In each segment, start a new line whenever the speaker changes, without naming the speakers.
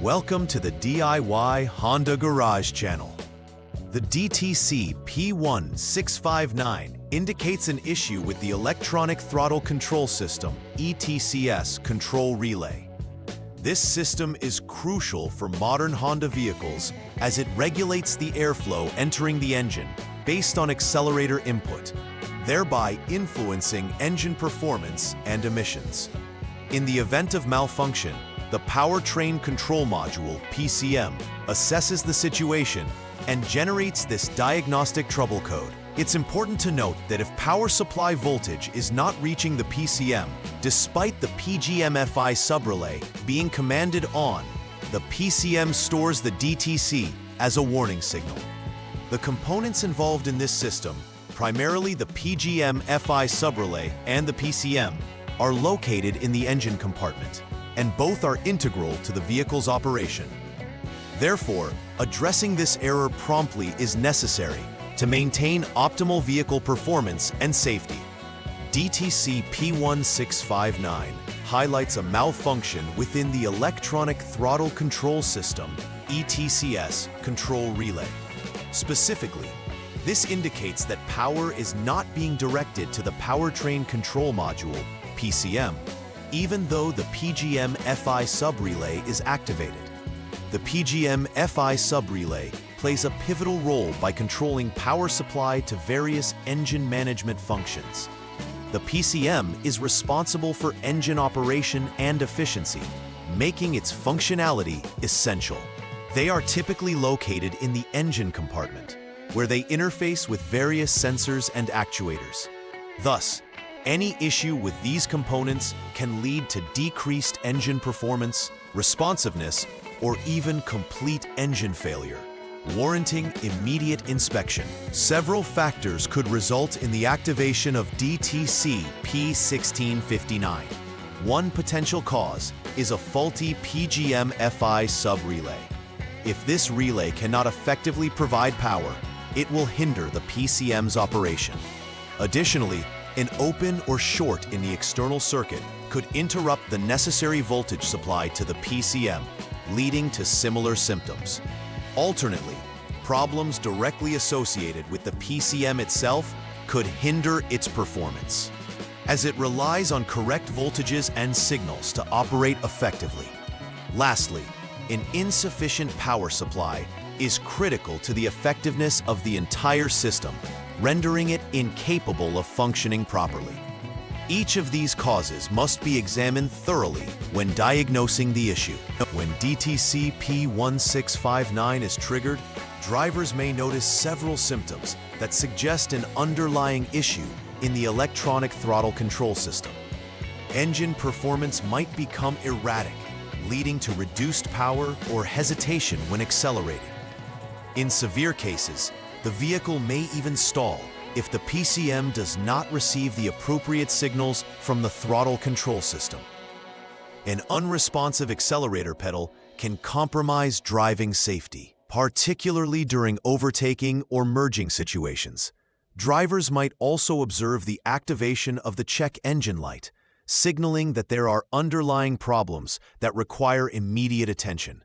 Welcome to the DIY Honda Garage channel. The DTC P1659 indicates an issue with the Electronic Throttle Control System (ETCS) control relay. This system is crucial for modern Honda vehicles as it regulates the airflow entering the engine based on accelerator input, thereby influencing engine performance and emissions. In the event of malfunction, the Powertrain Control Module (PCM) assesses the situation and generates this diagnostic trouble code. It's important to note that if power supply voltage is not reaching the PCM, despite the PGM-FI subrelay being commanded on, the PCM stores the DTC as a warning signal. The components involved in this system, primarily the PGM-FI subrelay and the PCM, are located in the engine compartment, and both are integral to the vehicle's operation. Therefore, addressing this error promptly is necessary to maintain optimal vehicle performance and safety. DTC P1659 highlights a malfunction within the Electronic Throttle Control System (ETCS) control relay. Specifically, this indicates that power is not being directed to the Powertrain Control Module (PCM), even though the PGM-FI subrelay is activated. The PGM-FI subrelay plays a pivotal role by controlling power supply to various engine management functions. The PCM is responsible for engine operation and efficiency, making its functionality essential. They are typically located in the engine compartment, where they interface with various sensors and actuators. Thus, any issue with these components can lead to decreased engine performance, responsiveness, or even complete engine failure, warranting immediate inspection. Several factors could result in the activation of DTC P1659. One potential cause is a faulty PGM-FI subrelay. If this relay cannot effectively provide power, it will hinder the PCM's operation. Additionally, an open or short in the external circuit could interrupt the necessary voltage supply to the PCM, leading to similar symptoms. Alternately, problems directly associated with the PCM itself could hinder its performance, as it relies on correct voltages and signals to operate effectively. Lastly, an insufficient power supply is critical to the effectiveness of the entire system, rendering it incapable of functioning properly. Each of these causes must be examined thoroughly when diagnosing the issue. When DTC P1659 is triggered, drivers may notice several symptoms that suggest an underlying issue in the electronic throttle control system. Engine performance might become erratic, leading to reduced power or hesitation when accelerating. In severe cases, the vehicle may even stall if the PCM does not receive the appropriate signals from the throttle control system. An unresponsive accelerator pedal can compromise driving safety, particularly during overtaking or merging situations. Drivers might also observe the activation of the check engine light, signaling that there are underlying problems that require immediate attention.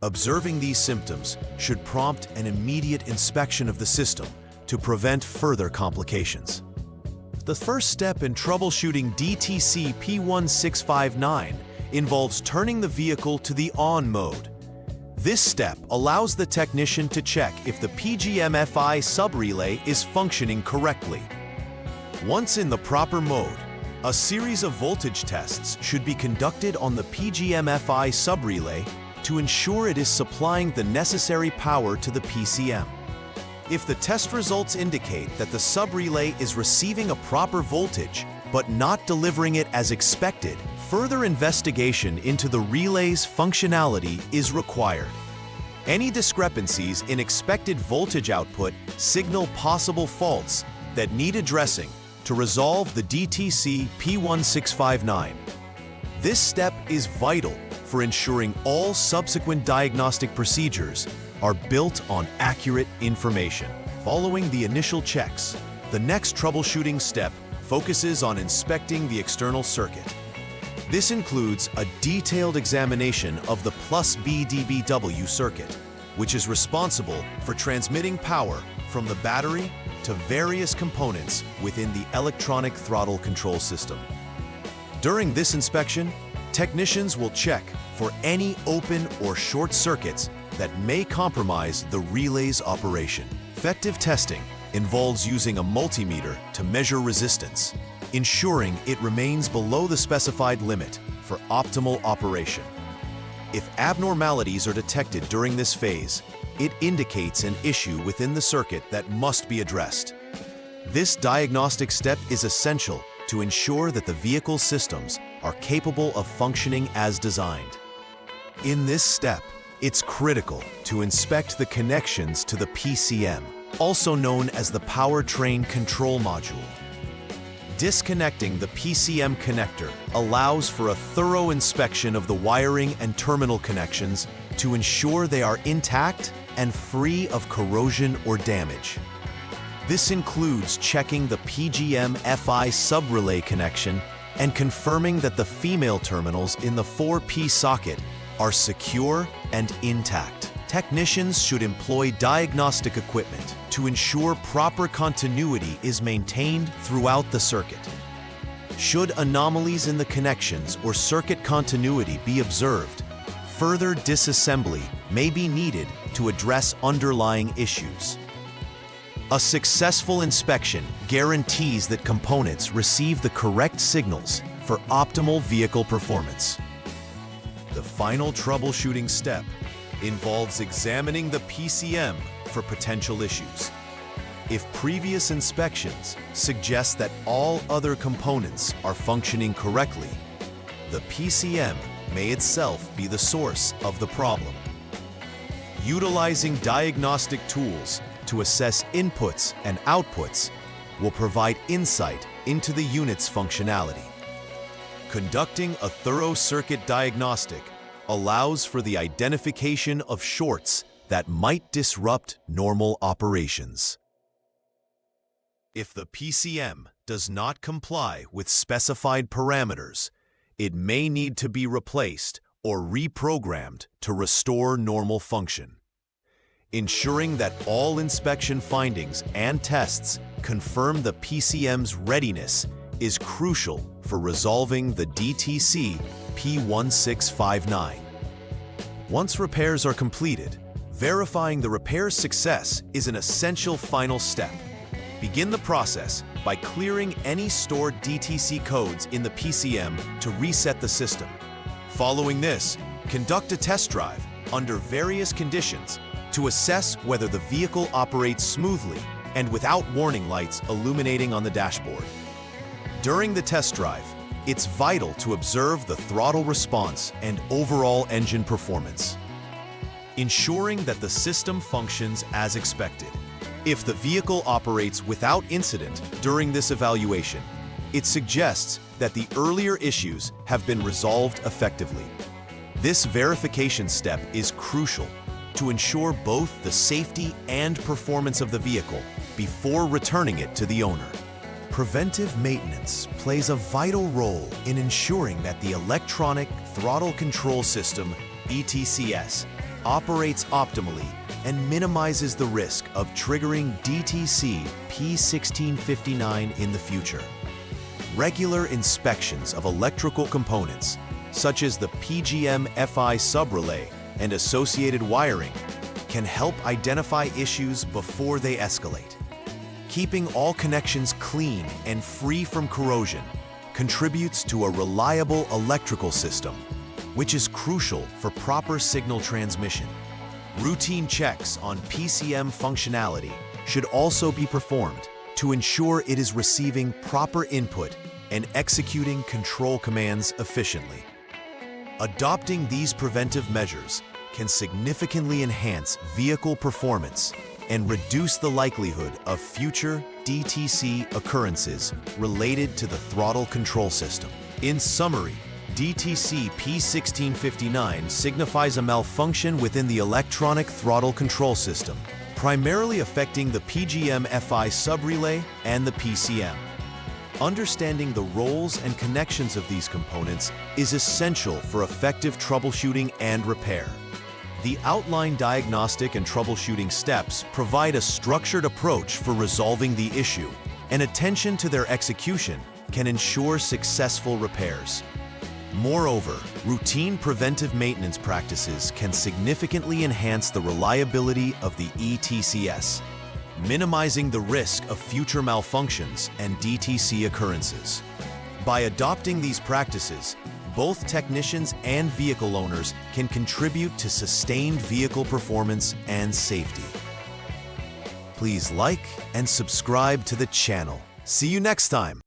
Observing these symptoms should prompt an immediate inspection of the system to prevent further complications. The first step in troubleshooting DTC P1659 involves turning the vehicle to the on mode. This step allows the technician to check if the PGM-FI subrelay is functioning correctly. Once in the proper mode, a series of voltage tests should be conducted on the PGM-FI subrelay to ensure it is supplying the necessary power to the PCM. If the test results indicate that the subrelay is receiving a proper voltage but not delivering it as expected, further investigation into the relay's functionality is required. Any discrepancies in expected voltage output signal possible faults that need addressing to resolve the DTC P1659. This step is vital for ensuring all subsequent diagnostic procedures are built on accurate information. Following the initial checks, the next troubleshooting step focuses on inspecting the external circuit. This includes a detailed examination of the plus BDBW circuit, which is responsible for transmitting power from the battery to various components within the electronic throttle control system. During this inspection, technicians will check for any open or short circuits that may compromise the relay's operation. Effective testing involves using a multimeter to measure resistance, ensuring it remains below the specified limit for optimal operation. If abnormalities are detected during this phase, it indicates an issue within the circuit that must be addressed. This diagnostic step is essential to ensure that the vehicle systems are capable of functioning as designed. In this step, it's critical to inspect the connections to the PCM, also known as the powertrain control module. Disconnecting the PCM connector allows for a thorough inspection of the wiring and terminal connections to ensure they are intact and free of corrosion or damage. This includes checking the PGM-FI sub-relay connection and confirming that the female terminals in the 4P socket are secure and intact. Technicians should employ diagnostic equipment to ensure proper continuity is maintained throughout the circuit. Should anomalies in the connections or circuit continuity be observed, further disassembly may be needed to address underlying issues. A successful inspection guarantees that components receive the correct signals for optimal vehicle performance. The final troubleshooting step involves examining the PCM for potential issues. If previous inspections suggest that all other components are functioning correctly, the PCM may itself be the source of the problem. Utilizing diagnostic tools to assess inputs and outputs will provide insight into the unit's functionality. Conducting a thorough circuit diagnostic allows for the identification of shorts that might disrupt normal operations. If the PCM does not comply with specified parameters, it may need to be replaced or reprogrammed to restore normal function. Ensuring that all inspection findings and tests confirm the PCM's readiness is crucial for resolving the DTC P1659. Once repairs are completed, verifying the repair's success is an essential final step. Begin the process by clearing any stored DTC codes in the PCM to reset the system. Following this, conduct a test drive under various conditions to assess whether the vehicle operates smoothly and without warning lights illuminating on the dashboard. During the test drive, it's vital to observe the throttle response and overall engine performance, ensuring that the system functions as expected. If the vehicle operates without incident during this evaluation, it suggests that the earlier issues have been resolved effectively. This verification step is crucial to ensure both the safety and performance of the vehicle before returning it to the owner. Preventive maintenance plays a vital role in ensuring that the electronic throttle control system, ETCS, operates optimally and minimizes the risk of triggering DTC P1659 in the future. Regular inspections of electrical components, such as the PGM-FI subrelay and associated wiring, can help identify issues before they escalate. Keeping all connections clean and free from corrosion contributes to a reliable electrical system, which is crucial for proper signal transmission. Routine checks on PCM functionality should also be performed to ensure it is receiving proper input and executing control commands efficiently. Adopting these preventive measures can significantly enhance vehicle performance and reduce the likelihood of future DTC occurrences related to the throttle control system. In summary, DTC P1659 signifies a malfunction within the electronic throttle control system, primarily affecting the PGM-FI subrelay and the PCM. Understanding the roles and connections of these components is essential for effective troubleshooting and repair. The outlined diagnostic and troubleshooting steps provide a structured approach for resolving the issue, and attention to their execution can ensure successful repairs. Moreover, routine preventive maintenance practices can significantly enhance the reliability of the ETCS, minimizing the risk of future malfunctions and DTC occurrences. By adopting these practices, both technicians and vehicle owners can contribute to sustained vehicle performance and safety. Please like and subscribe to the channel. See you next time.